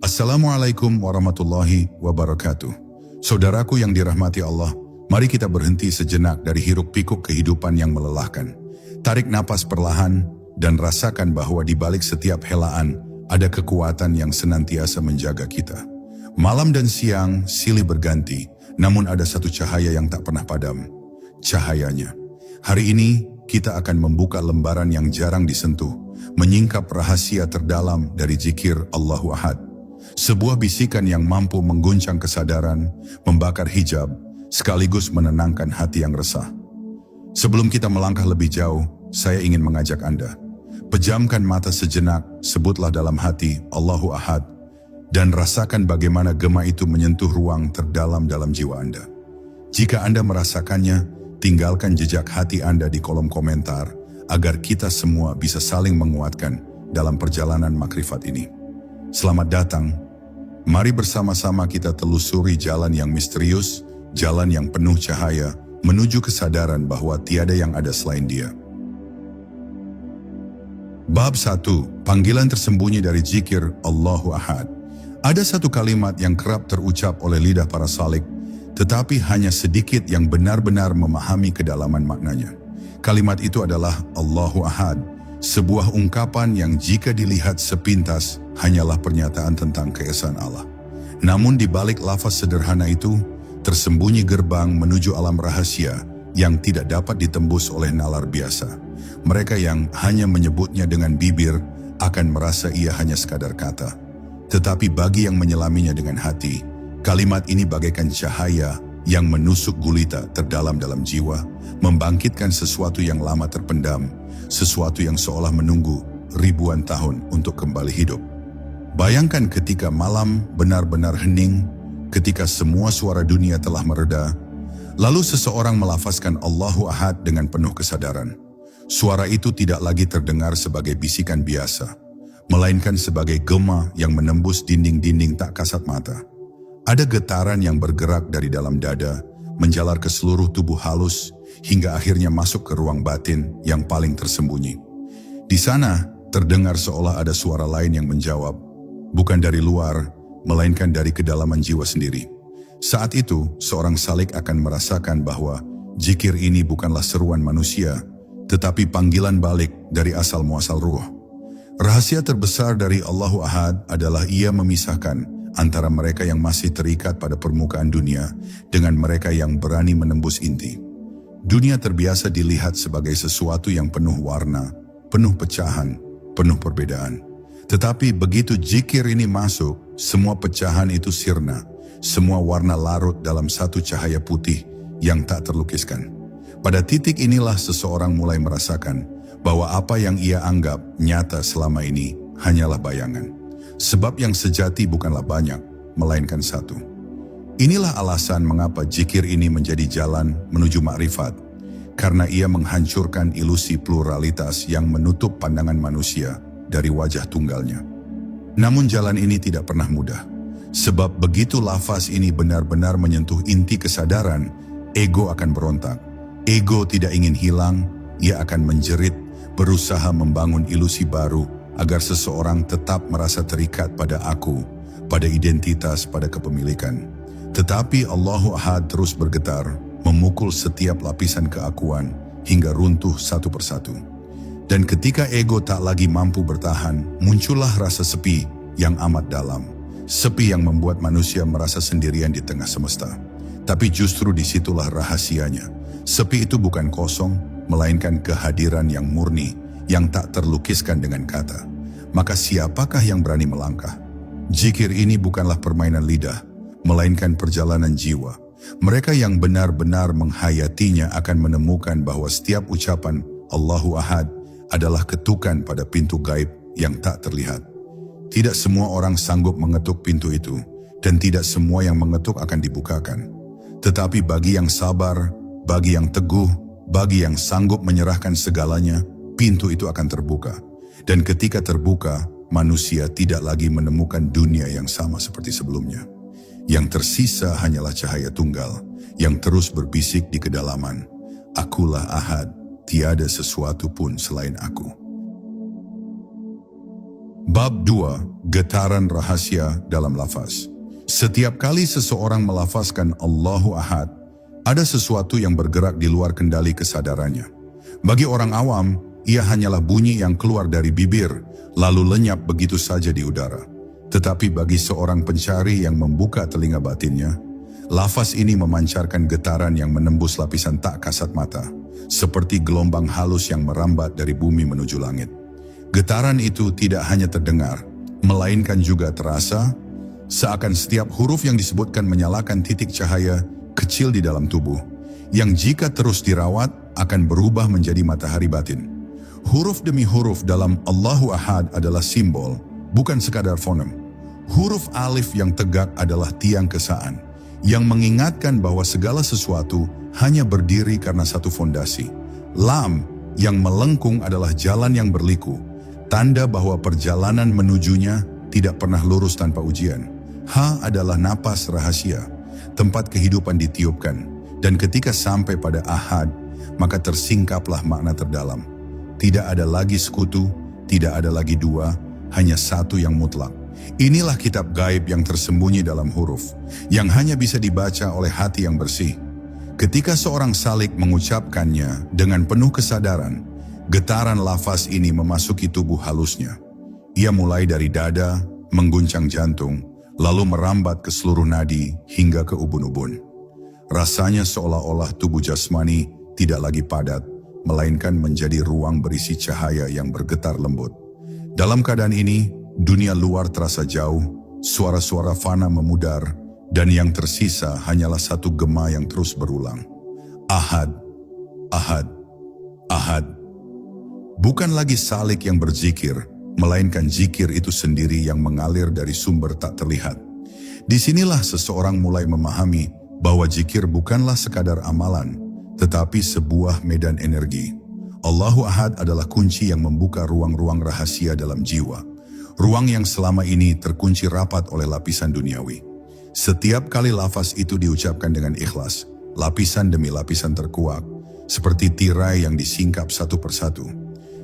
Assalamualaikum warahmatullahi wabarakatuh. Saudaraku yang dirahmati Allah, mari kita berhenti sejenak dari hiruk-pikuk kehidupan yang melelahkan. Tarik napas perlahan dan rasakan bahwa di balik setiap helaan ada kekuatan yang senantiasa menjaga kita. Malam dan siang silih berganti, namun ada satu cahaya yang tak pernah padam. Cahayanya. Hari ini kita akan membuka lembaran yang jarang disentuh, menyingkap rahasia terdalam dari zikir Allahu Ahad. Sebuah bisikan yang mampu mengguncang kesadaran, membakar hijab, sekaligus menenangkan hati yang resah. Sebelum kita melangkah lebih jauh, saya ingin mengajak Anda. Pejamkan mata sejenak, sebutlah dalam hati Allahu Ahad, dan rasakan bagaimana gema itu menyentuh ruang terdalam dalam jiwa Anda. Jika Anda merasakannya, tinggalkan jejak hati Anda di kolom komentar, agar kita semua bisa saling menguatkan dalam perjalanan makrifat ini. Selamat datang. Mari bersama-sama kita telusuri jalan yang misterius, jalan yang penuh cahaya, menuju kesadaran bahwa tiada yang ada selain Dia. Bab 1. Panggilan tersembunyi dari zikir Allahu Ahad. Ada satu kalimat yang kerap terucap oleh lidah para salik, tetapi hanya sedikit yang benar-benar memahami kedalaman maknanya. Kalimat itu adalah Allahu Ahad, sebuah ungkapan yang jika dilihat sepintas hanyalah pernyataan tentang keesaan Allah. Namun di balik lafaz sederhana itu, tersembunyi gerbang menuju alam rahasia yang tidak dapat ditembus oleh nalar biasa. Mereka yang hanya menyebutnya dengan bibir akan merasa ia hanya sekadar kata. Tetapi bagi yang menyelaminya dengan hati, kalimat ini bagaikan cahaya yang menusuk gulita terdalam dalam jiwa, membangkitkan sesuatu yang lama terpendam, sesuatu yang seolah menunggu ribuan tahun untuk kembali hidup. Bayangkan ketika malam benar-benar hening, ketika semua suara dunia telah mereda, lalu seseorang melafazkan Allahu Ahad dengan penuh kesadaran. Suara itu tidak lagi terdengar sebagai bisikan biasa, melainkan sebagai gema yang menembus dinding-dinding tak kasat mata. Ada getaran yang bergerak dari dalam dada, menjalar ke seluruh tubuh halus, hingga akhirnya masuk ke ruang batin yang paling tersembunyi. Di sana, terdengar seolah ada suara lain yang menjawab, bukan dari luar, melainkan dari kedalaman jiwa sendiri. Saat itu, seorang salik akan merasakan bahwa zikir ini bukanlah seruan manusia, tetapi panggilan balik dari asal muasal ruh. Rahasia terbesar dari Allahu Ahad adalah Ia memisahkan antara mereka yang masih terikat pada permukaan dunia dengan mereka yang berani menembus inti. Dunia terbiasa dilihat sebagai sesuatu yang penuh warna, penuh pecahan, penuh perbedaan. Tetapi begitu zikir ini masuk, semua pecahan itu sirna, semua warna larut dalam satu cahaya putih yang tak terlukiskan. Pada titik inilah seseorang mulai merasakan bahwa apa yang ia anggap nyata selama ini hanyalah bayangan. Sebab yang sejati bukanlah banyak, melainkan satu. Inilah alasan mengapa zikir ini menjadi jalan menuju makrifat, karena ia menghancurkan ilusi pluralitas yang menutup pandangan manusia dari wajah tunggalnya. Namun jalan ini tidak pernah mudah, sebab begitu lafaz ini benar-benar menyentuh inti kesadaran, ego akan berontak. Ego tidak ingin hilang, ia akan menjerit, berusaha membangun ilusi baru, agar seseorang tetap merasa terikat pada aku, pada identitas, pada kepemilikan. Tetapi Allahu Ahad terus bergetar, memukul setiap lapisan keakuan, hingga runtuh satu persatu. Dan ketika ego tak lagi mampu bertahan, muncullah rasa sepi yang amat dalam. Sepi yang membuat manusia merasa sendirian di tengah semesta. Tapi justru disitulah rahasianya. Sepi itu bukan kosong, melainkan kehadiran yang murni, yang tak terlukiskan dengan kata. Maka siapakah yang berani melangkah? Zikir ini bukanlah permainan lidah, melainkan perjalanan jiwa. Mereka yang benar-benar menghayatinya akan menemukan bahwa setiap ucapan Allahu Ahad adalah ketukan pada pintu gaib yang tak terlihat. Tidak semua orang sanggup mengetuk pintu itu, dan tidak semua yang mengetuk akan dibukakan. Tetapi bagi yang sabar, bagi yang teguh, bagi yang sanggup menyerahkan segalanya, pintu itu akan terbuka. Dan ketika terbuka, manusia tidak lagi menemukan dunia yang sama seperti sebelumnya. Yang tersisa hanyalah cahaya tunggal, yang terus berbisik di kedalaman. Akulah Ahad, tiada sesuatu pun selain aku. Bab 2. Getaran rahasia dalam lafaz. Setiap kali seseorang melafazkan Allahu Ahad, ada sesuatu yang bergerak di luar kendali kesadarannya. Bagi orang awam, ia hanyalah bunyi yang keluar dari bibir, lalu lenyap begitu saja di udara. Tetapi bagi seorang pencari yang membuka telinga batinnya, lafaz ini memancarkan getaran yang menembus lapisan tak kasat mata, seperti gelombang halus yang merambat dari bumi menuju langit. Getaran itu tidak hanya terdengar, melainkan juga terasa, seakan setiap huruf yang disebutkan menyalakan titik cahaya kecil di dalam tubuh, yang jika terus dirawat akan berubah menjadi matahari batin. Huruf demi huruf dalam Allahu Ahad adalah simbol, bukan sekadar fonem. Huruf alif yang tegak adalah tiang kesaan, yang mengingatkan bahwa segala sesuatu hanya berdiri karena satu fondasi. Lam yang melengkung adalah jalan yang berliku, tanda bahwa perjalanan menujunya tidak pernah lurus tanpa ujian. Ha adalah napas rahasia, tempat kehidupan ditiupkan, dan ketika sampai pada ahad, maka tersingkaplah makna terdalam. Tidak ada lagi sekutu, tidak ada lagi dua, hanya satu yang mutlak. Inilah kitab gaib yang tersembunyi dalam huruf, yang hanya bisa dibaca oleh hati yang bersih. Ketika seorang salik mengucapkannya dengan penuh kesadaran, getaran lafaz ini memasuki tubuh halusnya. Ia mulai dari dada, mengguncang jantung, lalu merambat ke seluruh nadi hingga ke ubun-ubun. Rasanya seolah-olah tubuh jasmani tidak lagi padat, melainkan menjadi ruang berisi cahaya yang bergetar lembut. Dalam keadaan ini, dunia luar terasa jauh, suara-suara fana memudar, dan yang tersisa hanyalah satu gema yang terus berulang. Ahad, Ahad, Ahad. Bukan lagi salik yang berzikir, melainkan zikir itu sendiri yang mengalir dari sumber tak terlihat. Disinilah seseorang mulai memahami bahwa zikir bukanlah sekadar amalan, tetapi sebuah medan energi. Allahu Ahad adalah kunci yang membuka ruang-ruang rahasia dalam jiwa. Ruang yang selama ini terkunci rapat oleh lapisan duniawi. Setiap kali lafaz itu diucapkan dengan ikhlas, lapisan demi lapisan terkuak, seperti tirai yang disingkap satu persatu.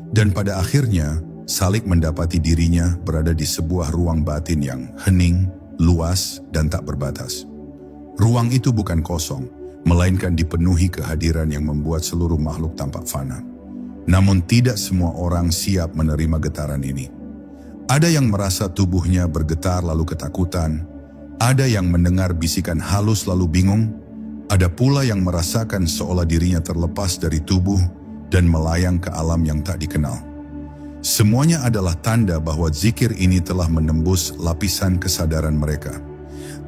Dan pada akhirnya, salik mendapati dirinya berada di sebuah ruang batin yang hening, luas, dan tak berbatas. Ruang itu bukan kosong, melainkan dipenuhi kehadiran yang membuat seluruh makhluk tampak fana. Namun tidak semua orang siap menerima getaran ini. Ada yang merasa tubuhnya bergetar lalu ketakutan, ada yang mendengar bisikan halus lalu bingung, ada pula yang merasakan seolah dirinya terlepas dari tubuh dan melayang ke alam yang tak dikenal. Semuanya adalah tanda bahwa zikir ini telah menembus lapisan kesadaran mereka.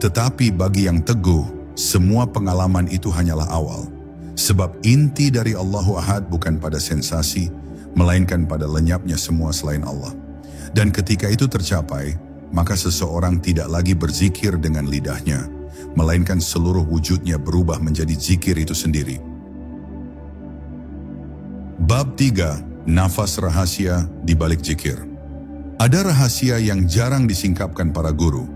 Tetapi bagi yang teguh, semua pengalaman itu hanyalah awal. Sebab inti dari Allahu Ahad bukan pada sensasi, melainkan pada lenyapnya semua selain Allah. Dan ketika itu tercapai, maka seseorang tidak lagi berzikir dengan lidahnya, melainkan seluruh wujudnya berubah menjadi zikir itu sendiri. Bab 3. Nafas rahasia di balik zikir. Ada rahasia yang jarang disingkapkan para guru.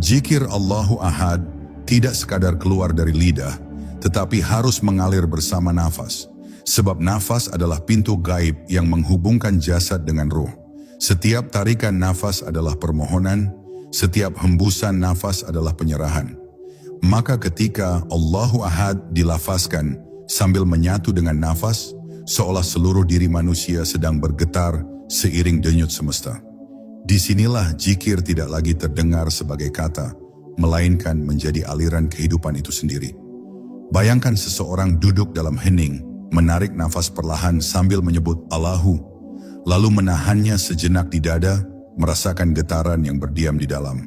Zikir Allahu Ahad tidak sekadar keluar dari lidah, tetapi harus mengalir bersama nafas. Sebab nafas adalah pintu gaib yang menghubungkan jasad dengan ruh. Setiap tarikan nafas adalah permohonan, setiap hembusan nafas adalah penyerahan. Maka ketika Allahu Ahad dilafazkan sambil menyatu dengan nafas, seolah seluruh diri manusia sedang bergetar seiring denyut semesta. Disinilah zikir tidak lagi terdengar sebagai kata, melainkan menjadi aliran kehidupan itu sendiri. Bayangkan seseorang duduk dalam hening, menarik nafas perlahan sambil menyebut Allahu, lalu menahannya sejenak di dada, merasakan getaran yang berdiam di dalam.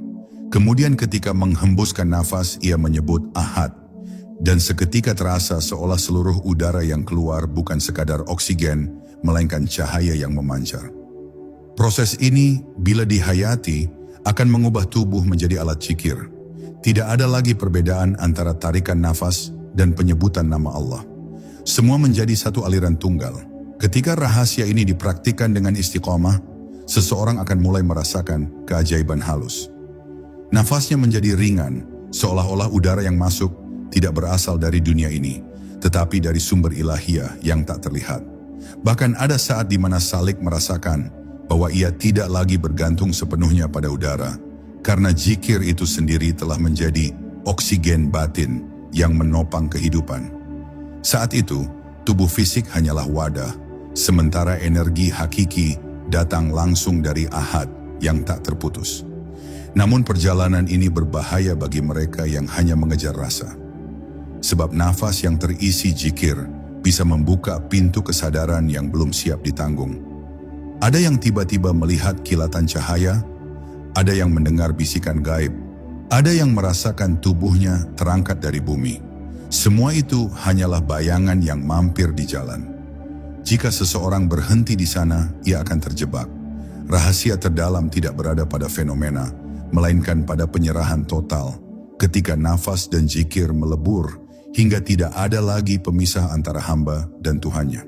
Kemudian ketika menghembuskan nafas, ia menyebut Ahad, dan seketika terasa seolah seluruh udara yang keluar bukan sekadar oksigen, melainkan cahaya yang memancar. Proses ini, bila dihayati, akan mengubah tubuh menjadi alat zikir. Tidak ada lagi perbedaan antara tarikan nafas dan penyebutan nama Allah. Semua menjadi satu aliran tunggal. Ketika rahasia ini dipraktikkan dengan istiqomah, seseorang akan mulai merasakan keajaiban halus. Nafasnya menjadi ringan, seolah-olah udara yang masuk tidak berasal dari dunia ini, tetapi dari sumber ilahiyah yang tak terlihat. Bahkan ada saat di mana salik merasakan bahwa ia tidak lagi bergantung sepenuhnya pada udara, karena zikir itu sendiri telah menjadi oksigen batin yang menopang kehidupan. Saat itu, tubuh fisik hanyalah wadah, sementara energi hakiki datang langsung dari Ahad yang tak terputus. Namun perjalanan ini berbahaya bagi mereka yang hanya mengejar rasa. Sebab nafas yang terisi zikir bisa membuka pintu kesadaran yang belum siap ditanggung. Ada yang tiba-tiba melihat kilatan cahaya, ada yang mendengar bisikan gaib, ada yang merasakan tubuhnya terangkat dari bumi. Semua itu hanyalah bayangan yang mampir di jalan. Jika seseorang berhenti di sana, ia akan terjebak. Rahasia terdalam tidak berada pada fenomena, melainkan pada penyerahan total, ketika nafas dan zikir melebur hingga tidak ada lagi pemisah antara hamba dan Tuhannya.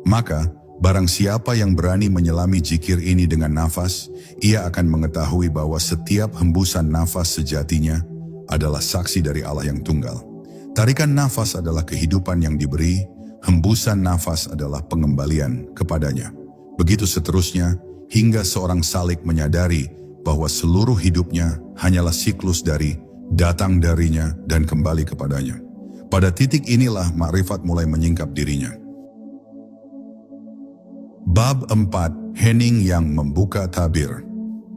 Maka, barang siapa yang berani menyelami zikir ini dengan nafas, ia akan mengetahui bahwa setiap hembusan nafas sejatinya adalah saksi dari Allah yang tunggal. Tarikan nafas adalah kehidupan yang diberi, hembusan nafas adalah pengembalian kepadanya. Begitu seterusnya, hingga seorang salik menyadari bahwa seluruh hidupnya hanyalah siklus dari datang darinya dan kembali kepadanya. Pada titik inilah makrifat mulai menyingkap dirinya. Bab 4. Hening yang membuka tabir.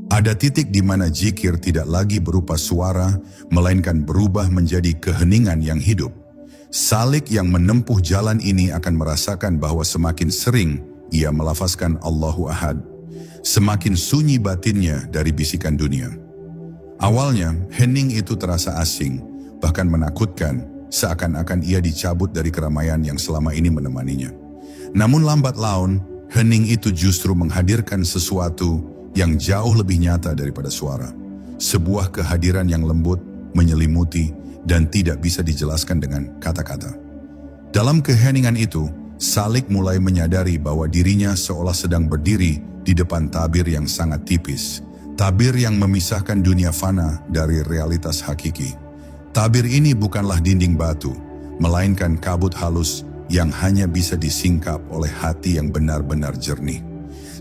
Ada titik di mana zikir tidak lagi berupa suara, melainkan berubah menjadi keheningan yang hidup. Salik yang menempuh jalan ini akan merasakan bahwa semakin sering ia melafazkan Allahu Ahad, semakin sunyi batinnya dari bisikan dunia. Awalnya, hening itu terasa asing, bahkan menakutkan, seakan-akan ia dicabut dari keramaian yang selama ini menemaninya. Namun lambat laun, hening itu justru menghadirkan sesuatu yang jauh lebih nyata daripada suara. Sebuah kehadiran yang lembut, menyelimuti, dan tidak bisa dijelaskan dengan kata-kata. Dalam keheningan itu, Salik mulai menyadari bahwa dirinya seolah sedang berdiri di depan tabir yang sangat tipis. Tabir yang memisahkan dunia fana dari realitas hakiki. Tabir ini bukanlah dinding batu, melainkan kabut halus yang hanya bisa disingkap oleh hati yang benar-benar jernih.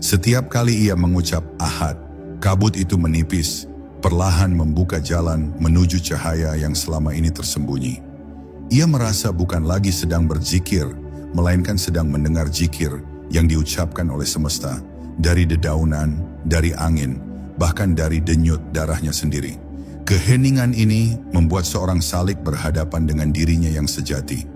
Setiap kali ia mengucap Ahad, kabut itu menipis, perlahan membuka jalan menuju cahaya yang selama ini tersembunyi. Ia merasa bukan lagi sedang berzikir, melainkan sedang mendengar zikir yang diucapkan oleh semesta, dari dedaunan, dari angin, bahkan dari denyut darahnya sendiri. Keheningan ini membuat seorang salik berhadapan dengan dirinya yang sejati.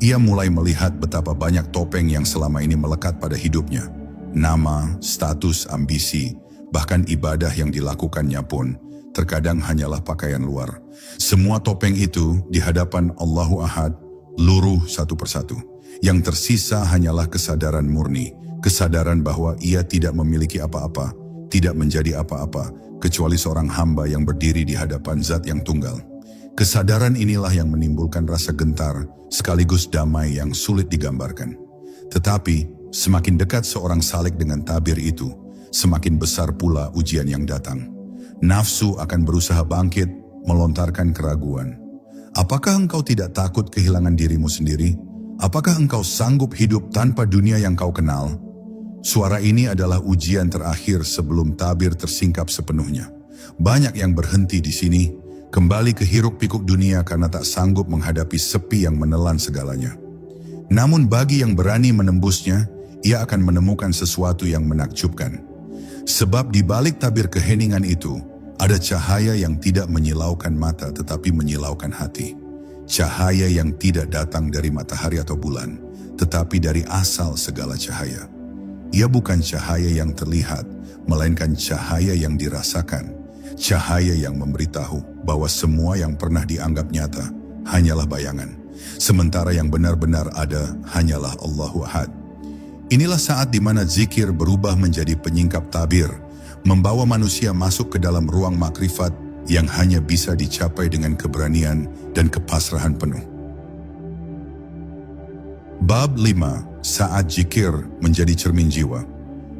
Ia mulai melihat betapa banyak topeng yang selama ini melekat pada hidupnya. Nama, status, ambisi, bahkan ibadah yang dilakukannya pun terkadang hanyalah pakaian luar. Semua topeng itu di hadapan Allahu Ahad luruh satu persatu. Yang tersisa hanyalah kesadaran murni, kesadaran bahwa ia tidak memiliki apa-apa, tidak menjadi apa-apa, kecuali seorang hamba yang berdiri di hadapan Zat yang tunggal. Kesadaran inilah yang menimbulkan rasa gentar, sekaligus damai yang sulit digambarkan. Tetapi, semakin dekat seorang salik dengan tabir itu, semakin besar pula ujian yang datang. Nafsu akan berusaha bangkit, melontarkan keraguan. Apakah engkau tidak takut kehilangan dirimu sendiri? Apakah engkau sanggup hidup tanpa dunia yang kau kenal? Suara ini adalah ujian terakhir sebelum tabir tersingkap sepenuhnya. Banyak yang berhenti di sini, kembali ke hiruk-pikuk dunia karena tak sanggup menghadapi sepi yang menelan segalanya. Namun bagi yang berani menembusnya, ia akan menemukan sesuatu yang menakjubkan. Sebab di balik tabir keheningan itu, ada cahaya yang tidak menyilaukan mata tetapi menyilaukan hati. Cahaya yang tidak datang dari matahari atau bulan, tetapi dari asal segala cahaya. Ia bukan cahaya yang terlihat, melainkan cahaya yang dirasakan. Cahaya yang memberitahu bahwa semua yang pernah dianggap nyata hanyalah bayangan. Sementara yang benar-benar ada hanyalah Allahu Ahad. Inilah saat di mana zikir berubah menjadi penyingkap tabir, membawa manusia masuk ke dalam ruang makrifat yang hanya bisa dicapai dengan keberanian dan kepasrahan penuh. Bab 5. Saat zikir menjadi cermin jiwa.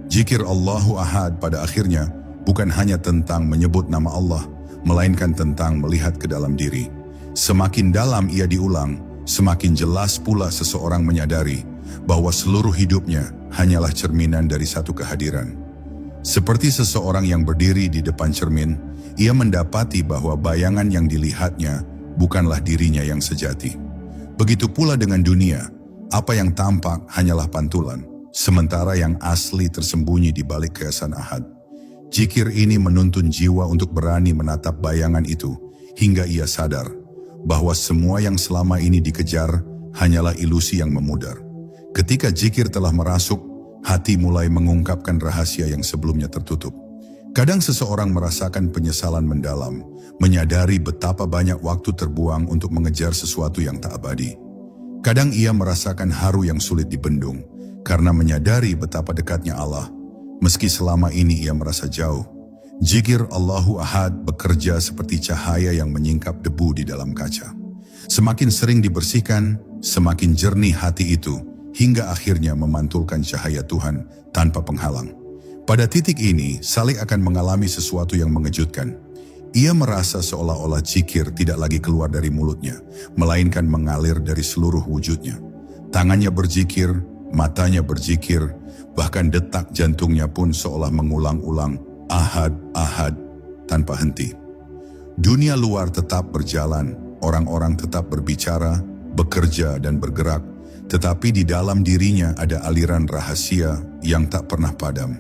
Zikir Allahu Ahad pada akhirnya bukan hanya tentang menyebut nama Allah, melainkan tentang melihat ke dalam diri. Semakin dalam ia diulang, semakin jelas pula seseorang menyadari bahwa seluruh hidupnya hanyalah cerminan dari satu kehadiran. Seperti seseorang yang berdiri di depan cermin, ia mendapati bahwa bayangan yang dilihatnya bukanlah dirinya yang sejati. Begitu pula dengan dunia, apa yang tampak hanyalah pantulan, sementara yang asli tersembunyi di balik keesan Ahad. Zikir ini menuntun jiwa untuk berani menatap bayangan itu, hingga ia sadar bahwa semua yang selama ini dikejar hanyalah ilusi yang memudar. Ketika zikir telah merasuk, hati mulai mengungkapkan rahasia yang sebelumnya tertutup. Kadang seseorang merasakan penyesalan mendalam, menyadari betapa banyak waktu terbuang untuk mengejar sesuatu yang tak abadi. Kadang ia merasakan haru yang sulit dibendung, karena menyadari betapa dekatnya Allah, meski selama ini ia merasa jauh. Zikir Allahu Ahad bekerja seperti cahaya yang menyingkap debu di dalam kaca. Semakin sering dibersihkan, semakin jernih hati itu, hingga akhirnya memantulkan cahaya Tuhan tanpa penghalang. Pada titik ini, Salik akan mengalami sesuatu yang mengejutkan. Ia merasa seolah-olah zikir tidak lagi keluar dari mulutnya, melainkan mengalir dari seluruh wujudnya. Tangannya berzikir, matanya berzikir, bahkan detak jantungnya pun seolah mengulang-ulang Ahad, Ahad, tanpa henti. Dunia luar tetap berjalan, orang-orang tetap berbicara, bekerja dan bergerak, tetapi di dalam dirinya ada aliran rahasia yang tak pernah padam.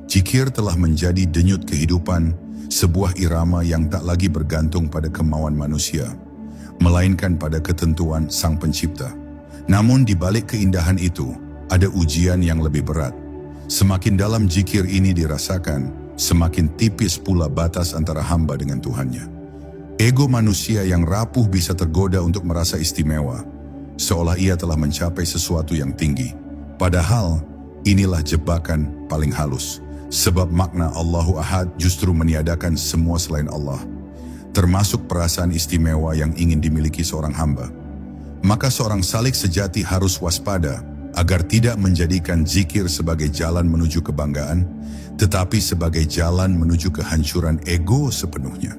Zikir telah menjadi denyut kehidupan, sebuah irama yang tak lagi bergantung pada kemauan manusia, melainkan pada ketentuan Sang Pencipta. Namun di balik keindahan itu, ada ujian yang lebih berat. Semakin dalam zikir ini dirasakan, semakin tipis pula batas antara hamba dengan Tuhannya. Ego manusia yang rapuh bisa tergoda untuk merasa istimewa, seolah ia telah mencapai sesuatu yang tinggi. Padahal, inilah jebakan paling halus. Sebab makna Allahu Ahad justru meniadakan semua selain Allah, termasuk perasaan istimewa yang ingin dimiliki seorang hamba. Maka seorang salik sejati harus waspada agar tidak menjadikan zikir sebagai jalan menuju kebanggaan, tetapi sebagai jalan menuju kehancuran ego sepenuhnya.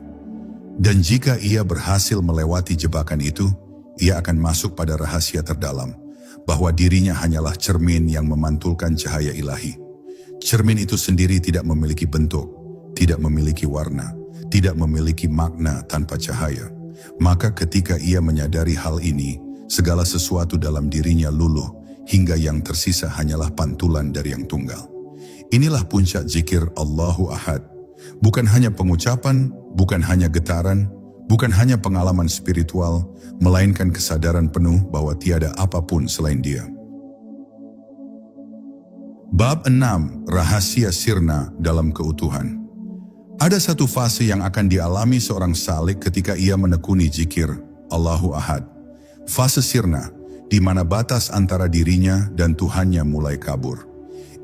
Dan jika ia berhasil melewati jebakan itu, ia akan masuk pada rahasia terdalam, bahwa dirinya hanyalah cermin yang memantulkan cahaya ilahi. Cermin itu sendiri tidak memiliki bentuk, tidak memiliki warna, tidak memiliki makna tanpa cahaya. Maka ketika ia menyadari hal ini, segala sesuatu dalam dirinya luluh, hingga yang tersisa hanyalah pantulan dari yang tunggal. Inilah puncak zikir Allahu Ahad. Bukan hanya pengucapan, bukan hanya getaran, bukan hanya pengalaman spiritual, melainkan kesadaran penuh bahwa tiada apapun selain Dia. Bab 6. Rahasia sirna dalam keutuhan. Ada satu fase yang akan dialami seorang salik ketika ia menekuni zikir Allahu Ahad. Fase sirna, di mana batas antara dirinya dan Tuhannya mulai kabur.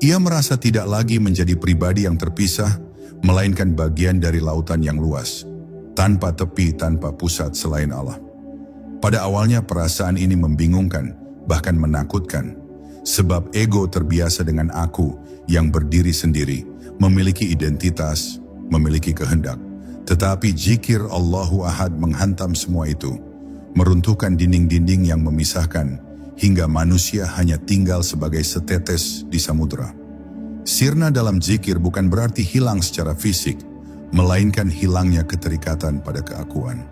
Ia merasa tidak lagi menjadi pribadi yang terpisah, melainkan bagian dari lautan yang luas, tanpa tepi, tanpa pusat selain Allah. Pada awalnya perasaan ini membingungkan, bahkan menakutkan. Sebab ego terbiasa dengan aku yang berdiri sendiri, memiliki identitas, memiliki kehendak. Tetapi zikir Allahu Ahad menghantam semua itu, meruntuhkan dinding-dinding yang memisahkan, hingga manusia hanya tinggal sebagai setetes di samudera. Sirna dalam zikir bukan berarti hilang secara fisik, melainkan hilangnya keterikatan pada keakuan.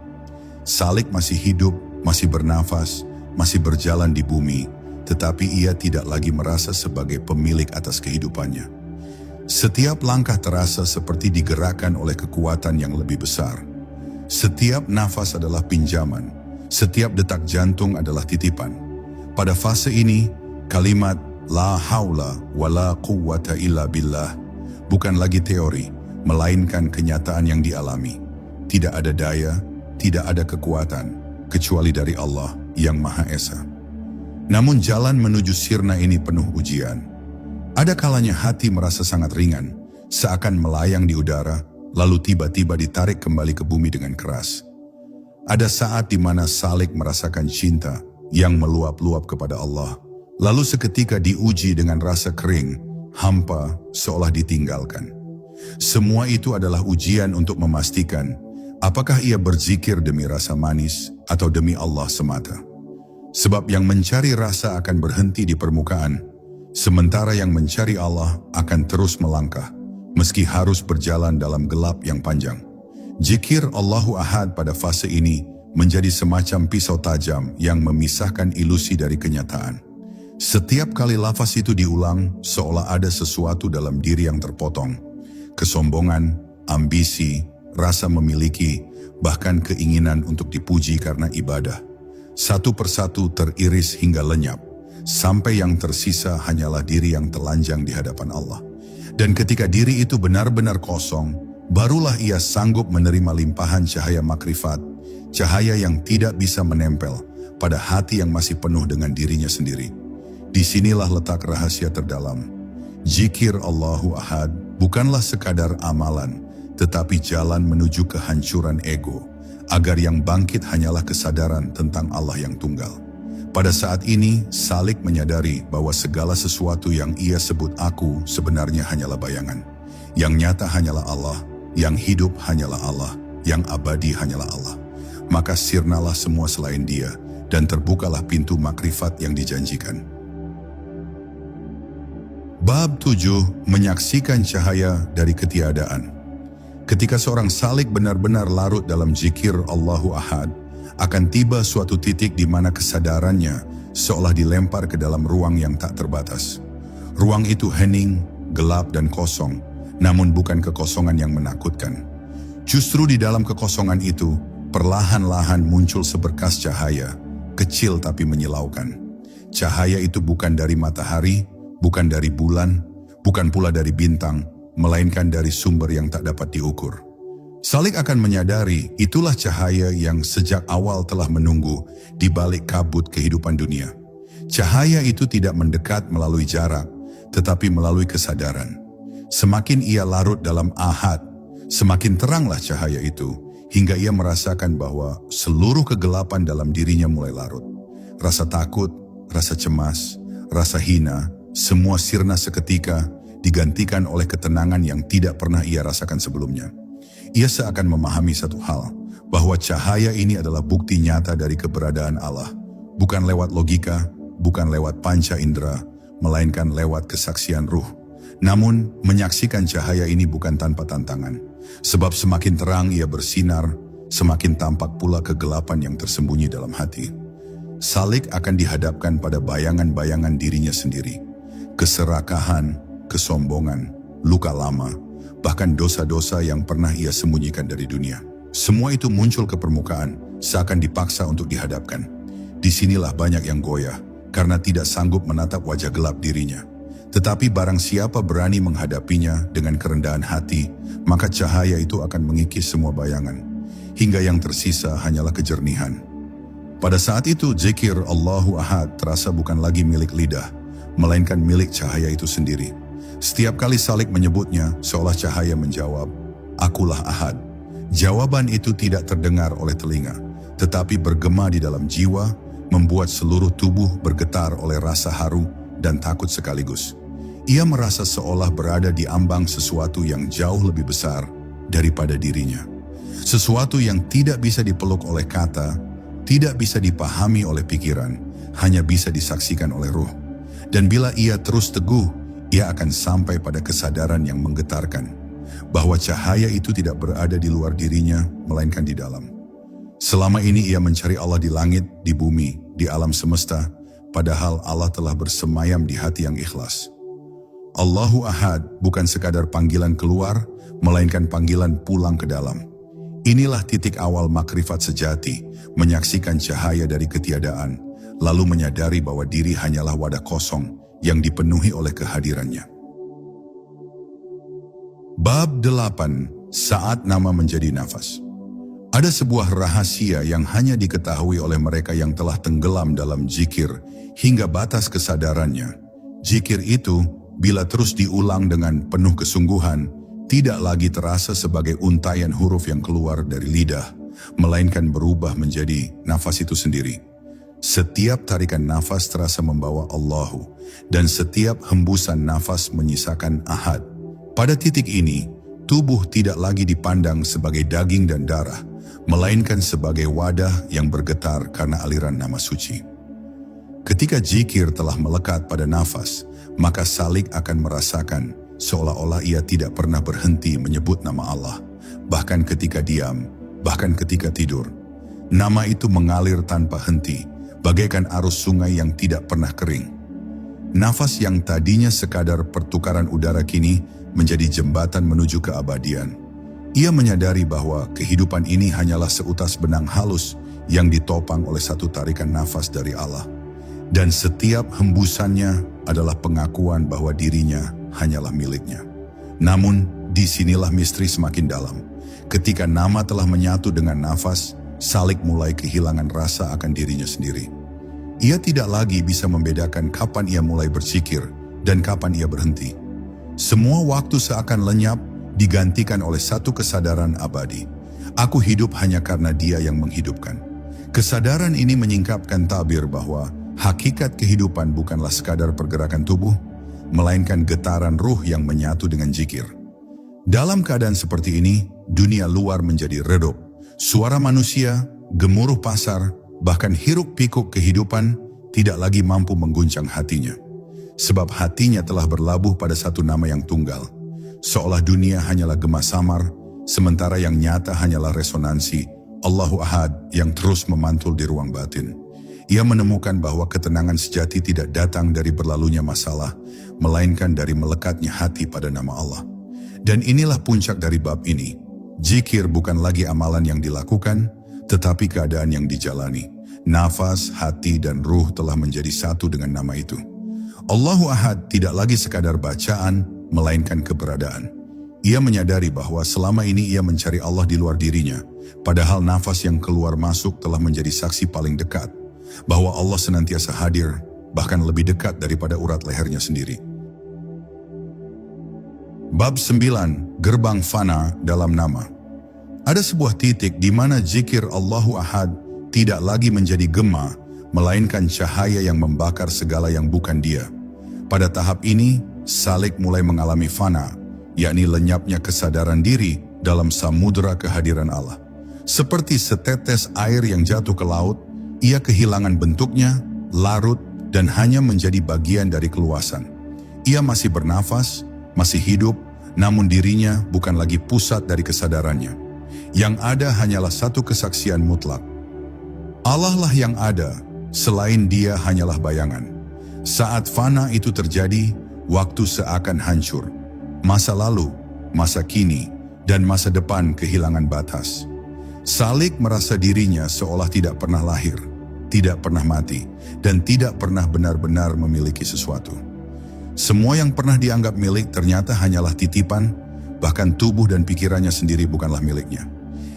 Salik masih hidup, masih bernafas, masih berjalan di bumi, tetapi ia tidak lagi merasa sebagai pemilik atas kehidupannya. Setiap langkah terasa seperti digerakkan oleh kekuatan yang lebih besar. Setiap nafas adalah pinjaman, setiap detak jantung adalah titipan. Pada fase ini, kalimat La haula wa la quwwata illa billah bukan lagi teori, melainkan kenyataan yang dialami. Tidak ada daya, tidak ada kekuatan, kecuali dari Allah yang Maha Esa. Namun jalan menuju sirna ini penuh ujian. Ada kalanya hati merasa sangat ringan, seakan melayang di udara, lalu tiba-tiba ditarik kembali ke bumi dengan keras. Ada saat di mana salik merasakan cinta yang meluap-luap kepada Allah, lalu seketika diuji dengan rasa kering, hampa, seolah ditinggalkan. Semua itu adalah ujian untuk memastikan apakah ia berzikir demi rasa manis atau demi Allah semata. Sebab yang mencari rasa akan berhenti di permukaan, sementara yang mencari Allah akan terus melangkah, meski harus berjalan dalam gelap yang panjang. Zikir Allahu Ahad pada fase ini menjadi semacam pisau tajam yang memisahkan ilusi dari kenyataan. Setiap kali lafaz itu diulang, seolah ada sesuatu dalam diri yang terpotong. Kesombongan, ambisi, rasa memiliki, bahkan keinginan untuk dipuji karena ibadah. Satu persatu teriris hingga lenyap, sampai yang tersisa hanyalah diri yang telanjang di hadapan Allah. Dan ketika diri itu benar-benar kosong, barulah ia sanggup menerima limpahan cahaya makrifat, cahaya yang tidak bisa menempel pada hati yang masih penuh dengan dirinya sendiri. Disinilah letak rahasia terdalam. Zikir Allahu Ahad bukanlah sekadar amalan, tetapi jalan menuju kehancuran ego, agar yang bangkit hanyalah kesadaran tentang Allah yang tunggal. Pada saat ini, Salik menyadari bahwa segala sesuatu yang ia sebut aku sebenarnya hanyalah bayangan. Yang nyata hanyalah Allah, yang hidup hanyalah Allah, yang abadi hanyalah Allah. Maka sirnalah semua selain Dia, dan terbukalah pintu makrifat yang dijanjikan. Bab 7. Menyaksikan cahaya dari ketiadaan. Ketika seorang salik benar-benar larut dalam zikir Allahu Ahad, akan tiba suatu titik di mana kesadarannya seolah dilempar ke dalam ruang yang tak terbatas. Ruang itu hening, gelap dan kosong, namun bukan kekosongan yang menakutkan. Justru di dalam kekosongan itu, perlahan-lahan muncul seberkas cahaya, kecil tapi menyilaukan. Cahaya itu bukan dari matahari, bukan dari bulan, bukan pula dari bintang, melainkan dari sumber yang tak dapat diukur. Salik akan menyadari itulah cahaya yang sejak awal telah menunggu di balik kabut kehidupan dunia. Cahaya itu tidak mendekat melalui jarak, tetapi melalui kesadaran. Semakin ia larut dalam ahad, semakin teranglah cahaya itu, hingga ia merasakan bahwa seluruh kegelapan dalam dirinya mulai larut. Rasa takut, rasa cemas, rasa hina, semua sirna seketika, digantikan oleh ketenangan yang tidak pernah ia rasakan sebelumnya. Ia seakan memahami satu hal, bahwa cahaya ini adalah bukti nyata dari keberadaan Allah, bukan lewat logika, bukan lewat panca indera, melainkan lewat kesaksian ruh. Namun, menyaksikan cahaya ini bukan tanpa tantangan, sebab semakin terang ia bersinar, semakin tampak pula kegelapan yang tersembunyi dalam hati. Salik akan dihadapkan pada bayangan-bayangan dirinya sendiri, keserakahan, kesombongan, luka lama, bahkan dosa-dosa yang pernah ia sembunyikan dari dunia. Semua itu muncul ke permukaan, seakan dipaksa untuk dihadapkan. Disinilah banyak yang goyah, karena tidak sanggup menatap wajah gelap dirinya. Tetapi barang siapa berani menghadapinya dengan kerendahan hati, maka cahaya itu akan mengikis semua bayangan, hingga yang tersisa hanyalah kejernihan. Pada saat itu, zikir Allahu Ahad terasa bukan lagi milik lidah, melainkan milik cahaya itu sendiri. Setiap kali Salik menyebutnya, seolah cahaya menjawab, "Akulah Ahad." Jawaban itu tidak terdengar oleh telinga, tetapi bergema di dalam jiwa, membuat seluruh tubuh bergetar oleh rasa haru dan takut sekaligus. Ia merasa seolah berada di ambang sesuatu yang jauh lebih besar daripada dirinya. Sesuatu yang tidak bisa dipeluk oleh kata, tidak bisa dipahami oleh pikiran, hanya bisa disaksikan oleh ruh. Dan bila ia terus teguh, ia akan sampai pada kesadaran yang menggetarkan, bahwa cahaya itu tidak berada di luar dirinya, melainkan di dalam. Selama ini ia mencari Allah di langit, di bumi, di alam semesta, padahal Allah telah bersemayam di hati yang ikhlas. Allahu Ahad bukan sekadar panggilan keluar, melainkan panggilan pulang ke dalam. Inilah titik awal makrifat sejati, menyaksikan cahaya dari ketiadaan, lalu menyadari bahwa diri hanyalah wadah kosong yang dipenuhi oleh kehadirannya. Bab 8. Saat nama menjadi nafas. Ada sebuah rahasia yang hanya diketahui oleh mereka yang telah tenggelam dalam zikir hingga batas kesadarannya. Zikir itu, bila terus diulang dengan penuh kesungguhan, tidak lagi terasa sebagai untaian huruf yang keluar dari lidah, melainkan berubah menjadi nafas itu sendiri. Setiap tarikan nafas terasa membawa Allahu, dan setiap hembusan nafas menyisakan Ahad. Pada titik ini, tubuh tidak lagi dipandang sebagai daging dan darah, melainkan sebagai wadah yang bergetar karena aliran nama suci. Ketika zikir telah melekat pada nafas, maka Salik akan merasakan seolah-olah ia tidak pernah berhenti menyebut nama Allah, bahkan ketika diam, bahkan ketika tidur. Nama itu mengalir tanpa henti, bagaikan arus sungai yang tidak pernah kering. Nafas yang tadinya sekadar pertukaran udara kini menjadi jembatan menuju keabadian. Ia menyadari bahwa kehidupan ini hanyalah seutas benang halus yang ditopang oleh satu tarikan nafas dari Allah. Dan setiap hembusannya adalah pengakuan bahwa dirinya hanyalah miliknya. Namun, disinilah misteri semakin dalam. Ketika nama telah menyatu dengan nafas, Salik mulai kehilangan rasa akan dirinya sendiri. Ia tidak lagi bisa membedakan kapan ia mulai berzikir dan kapan ia berhenti. Semua waktu seakan lenyap, digantikan oleh satu kesadaran abadi. Aku hidup hanya karena Dia yang menghidupkan. Kesadaran ini menyingkapkan tabir bahwa hakikat kehidupan bukanlah sekadar pergerakan tubuh, melainkan getaran ruh yang menyatu dengan zikir. Dalam keadaan seperti ini, dunia luar menjadi redup. Suara manusia, gemuruh pasar, bahkan hiruk-pikuk kehidupan tidak lagi mampu mengguncang hatinya. Sebab hatinya telah berlabuh pada satu nama yang tunggal. Seolah dunia hanyalah gema samar, sementara yang nyata hanyalah resonansi Allahu Ahad yang terus memantul di ruang batin. Ia menemukan bahwa ketenangan sejati tidak datang dari berlalunya masalah, melainkan dari melekatnya hati pada nama Allah. Dan inilah puncak dari bab ini. Zikir bukan lagi amalan yang dilakukan, tetapi keadaan yang dijalani. Nafas, hati, dan ruh telah menjadi satu dengan nama itu. Allahu Ahad tidak lagi sekadar bacaan, melainkan keberadaan. Ia menyadari bahwa selama ini ia mencari Allah di luar dirinya, padahal nafas yang keluar masuk telah menjadi saksi paling dekat, bahwa Allah senantiasa hadir, bahkan lebih dekat daripada urat lehernya sendiri. Bab 9, Gerbang Fana dalam Nama. Ada sebuah titik di mana zikir Allahu Ahad tidak lagi menjadi gema, melainkan cahaya yang membakar segala yang bukan Dia. Pada tahap ini, Salik mulai mengalami fana, yakni lenyapnya kesadaran diri dalam samudera kehadiran Allah. Seperti setetes air yang jatuh ke laut, ia kehilangan bentuknya, larut, dan hanya menjadi bagian dari keluasan. Ia masih bernafas, masih hidup, namun dirinya bukan lagi pusat dari kesadarannya. Yang ada hanyalah satu kesaksian mutlak. Allah lah yang ada, selain Dia hanyalah bayangan. Saat fana itu terjadi, waktu seakan hancur. Masa lalu, masa kini, dan masa depan kehilangan batas. Salik merasa dirinya seolah tidak pernah lahir, tidak pernah mati, dan tidak pernah benar-benar memiliki sesuatu. Semua yang pernah dianggap milik ternyata hanyalah titipan, bahkan tubuh dan pikirannya sendiri bukanlah miliknya.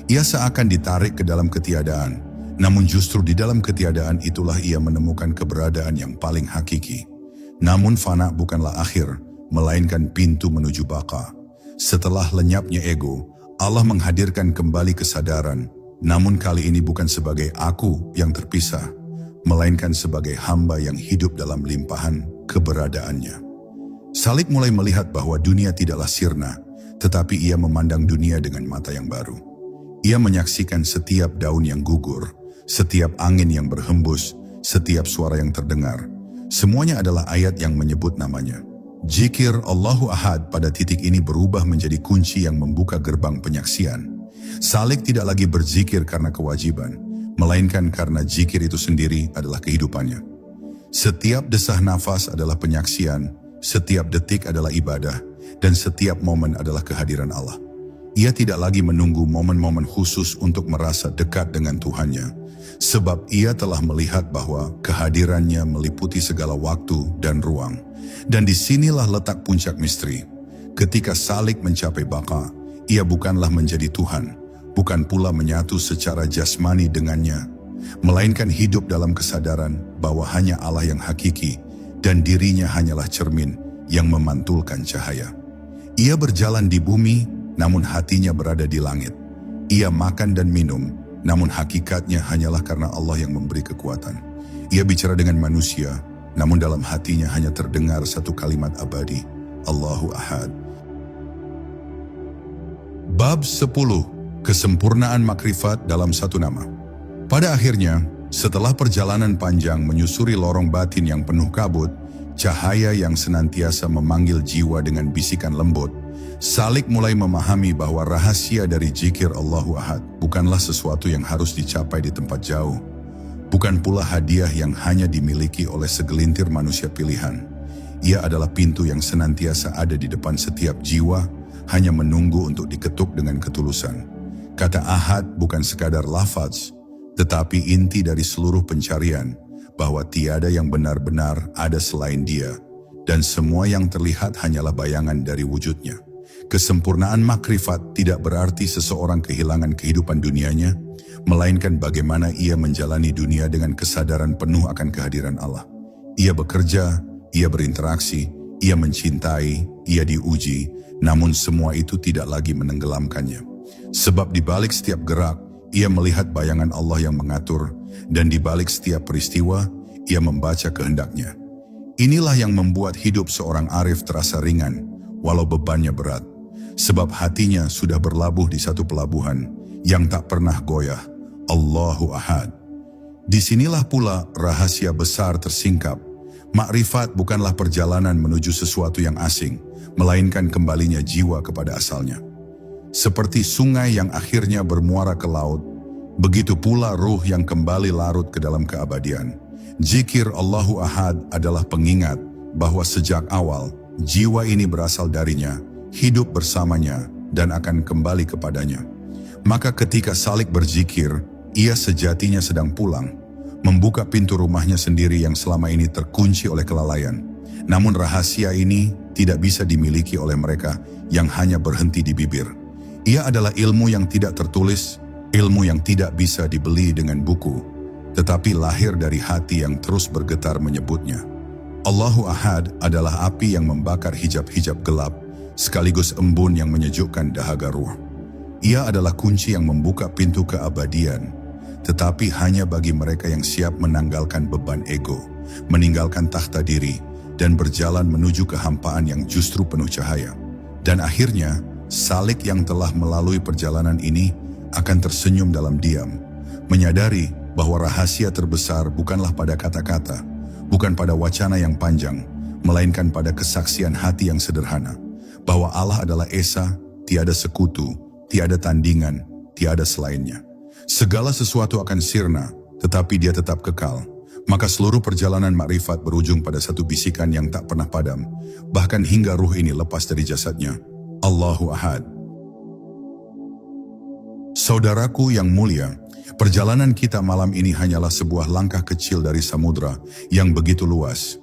Ia seakan ditarik ke dalam ketiadaan, namun justru di dalam ketiadaan itulah ia menemukan keberadaan yang paling hakiki. Namun fana bukanlah akhir, melainkan pintu menuju baka. Setelah lenyapnya ego, Allah menghadirkan kembali kesadaran, namun kali ini bukan sebagai aku yang terpisah, melainkan sebagai hamba yang hidup dalam limpahan keberadaannya. Salik mulai melihat bahwa dunia tidaklah sirna, tetapi ia memandang dunia dengan mata yang baru. Ia menyaksikan setiap daun yang gugur, setiap angin yang berhembus, setiap suara yang terdengar. Semuanya adalah ayat yang menyebut namanya. Zikir Allahu Ahad pada titik ini berubah menjadi kunci yang membuka gerbang penyaksian. Salik tidak lagi berzikir karena kewajiban, melainkan karena zikir itu sendiri adalah kehidupannya. Setiap desah nafas adalah penyaksian, setiap detik adalah ibadah, dan setiap momen adalah kehadiran Allah. Ia tidak lagi menunggu momen-momen khusus untuk merasa dekat dengan Tuhannya, sebab ia telah melihat bahwa kehadirannya meliputi segala waktu dan ruang. Dan disinilah letak puncak misteri. Ketika Salik mencapai baka, ia bukanlah menjadi Tuhan, bukan pula menyatu secara jasmani dengannya, melainkan hidup dalam kesadaran bahwa hanya Allah yang hakiki, dan dirinya hanyalah cermin yang memantulkan cahaya. Ia berjalan di bumi, namun hatinya berada di langit. Ia makan dan minum, namun hakikatnya hanyalah karena Allah yang memberi kekuatan. Ia bicara dengan manusia, namun dalam hatinya hanya terdengar satu kalimat abadi, Allahu Ahad. Bab 10, Kesempurnaan Makrifat dalam satu nama. Pada akhirnya, setelah perjalanan panjang menyusuri lorong batin yang penuh kabut, cahaya yang senantiasa memanggil jiwa dengan bisikan lembut, Salik mulai memahami bahwa rahasia dari zikir Allahu Ahad bukanlah sesuatu yang harus dicapai di tempat jauh, bukan pula hadiah yang hanya dimiliki oleh segelintir manusia pilihan. Ia adalah pintu yang senantiasa ada di depan setiap jiwa, hanya menunggu untuk diketuk dengan ketulusan. Kata Ahad bukan sekadar lafaz, tetapi inti dari seluruh pencarian, bahwa tiada yang benar-benar ada selain Dia, dan semua yang terlihat hanyalah bayangan dari wujudnya. Kesempurnaan makrifat tidak berarti seseorang kehilangan kehidupan dunianya, melainkan bagaimana ia menjalani dunia dengan kesadaran penuh akan kehadiran Allah. Ia bekerja, ia berinteraksi, ia mencintai, ia diuji, namun semua itu tidak lagi menenggelamkannya. Sebab di balik setiap gerak, ia melihat bayangan Allah yang mengatur, dan di balik setiap peristiwa, ia membaca kehendaknya. Inilah yang membuat hidup seorang arif terasa ringan, walau bebannya berat. Sebab hatinya sudah berlabuh di satu pelabuhan yang tak pernah goyah, Allahu Ahad. Disinilah pula rahasia besar tersingkap. Makrifat bukanlah perjalanan menuju sesuatu yang asing, melainkan kembalinya jiwa kepada asalnya. Seperti sungai yang akhirnya bermuara ke laut, begitu pula ruh yang kembali larut ke dalam keabadian. Zikir Allahu Ahad adalah pengingat bahwa sejak awal, jiwa ini berasal darinya, hidup bersamanya, dan akan kembali kepadanya. Maka ketika Salik berzikir, ia sejatinya sedang pulang, membuka pintu rumahnya sendiri yang selama ini terkunci oleh kelalaian. Namun rahasia ini tidak bisa dimiliki oleh mereka yang hanya berhenti di bibir. Ia adalah ilmu yang tidak tertulis, ilmu yang tidak bisa dibeli dengan buku, tetapi lahir dari hati yang terus bergetar menyebutnya. Allahu Ahad adalah api yang membakar hijab-hijab gelap, sekaligus embun yang menyejukkan dahaga ruh. Ia adalah kunci yang membuka pintu keabadian, tetapi hanya bagi mereka yang siap menanggalkan beban ego, meninggalkan takhta diri, dan berjalan menuju kehampaan yang justru penuh cahaya. Dan akhirnya, Salik yang telah melalui perjalanan ini akan tersenyum dalam diam, menyadari bahwa rahasia terbesar bukanlah pada kata-kata, bukan pada wacana yang panjang, melainkan pada kesaksian hati yang sederhana, bahwa Allah adalah Esa, tiada sekutu, tiada tandingan, tiada selainnya. Segala sesuatu akan sirna, tetapi Dia tetap kekal. Maka seluruh perjalanan makrifat berujung pada satu bisikan yang tak pernah padam, bahkan hingga ruh ini lepas dari jasadnya. Allahu Ahad. Saudaraku yang mulia, perjalanan kita malam ini hanyalah sebuah langkah kecil dari samudra yang begitu luas.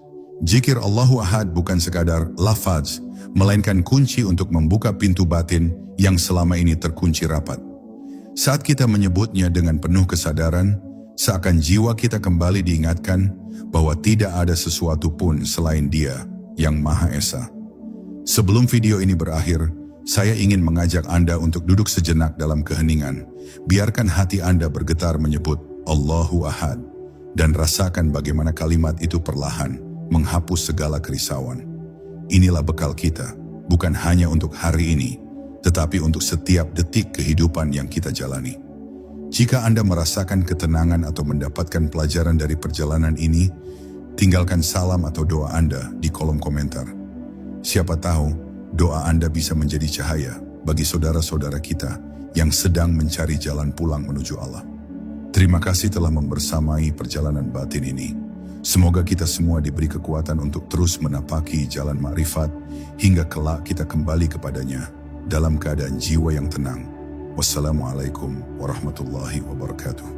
Zikir Allahu Ahad bukan sekadar lafaz, melainkan kunci untuk membuka pintu batin yang selama ini terkunci rapat. Saat kita menyebutnya dengan penuh kesadaran, seakan jiwa kita kembali diingatkan bahwa tidak ada sesuatu pun selain Dia yang Maha Esa. Sebelum video ini berakhir, saya ingin mengajak Anda untuk duduk sejenak dalam keheningan. Biarkan hati Anda bergetar menyebut Allahu Ahad, dan rasakan bagaimana kalimat itu perlahan menghapus segala kerisauan. Inilah bekal kita, bukan hanya untuk hari ini, tetapi untuk setiap detik kehidupan yang kita jalani. Jika Anda merasakan ketenangan atau mendapatkan pelajaran dari perjalanan ini, tinggalkan salam atau doa Anda di kolom komentar. Siapa tahu, doa Anda bisa menjadi cahaya bagi saudara-saudara kita yang sedang mencari jalan pulang menuju Allah. Terima kasih telah membersamai perjalanan batin ini. Semoga kita semua diberi kekuatan untuk terus menapaki jalan makrifat hingga kelak kita kembali kepadanya dalam keadaan jiwa yang tenang. Wassalamualaikum warahmatullahi wabarakatuh.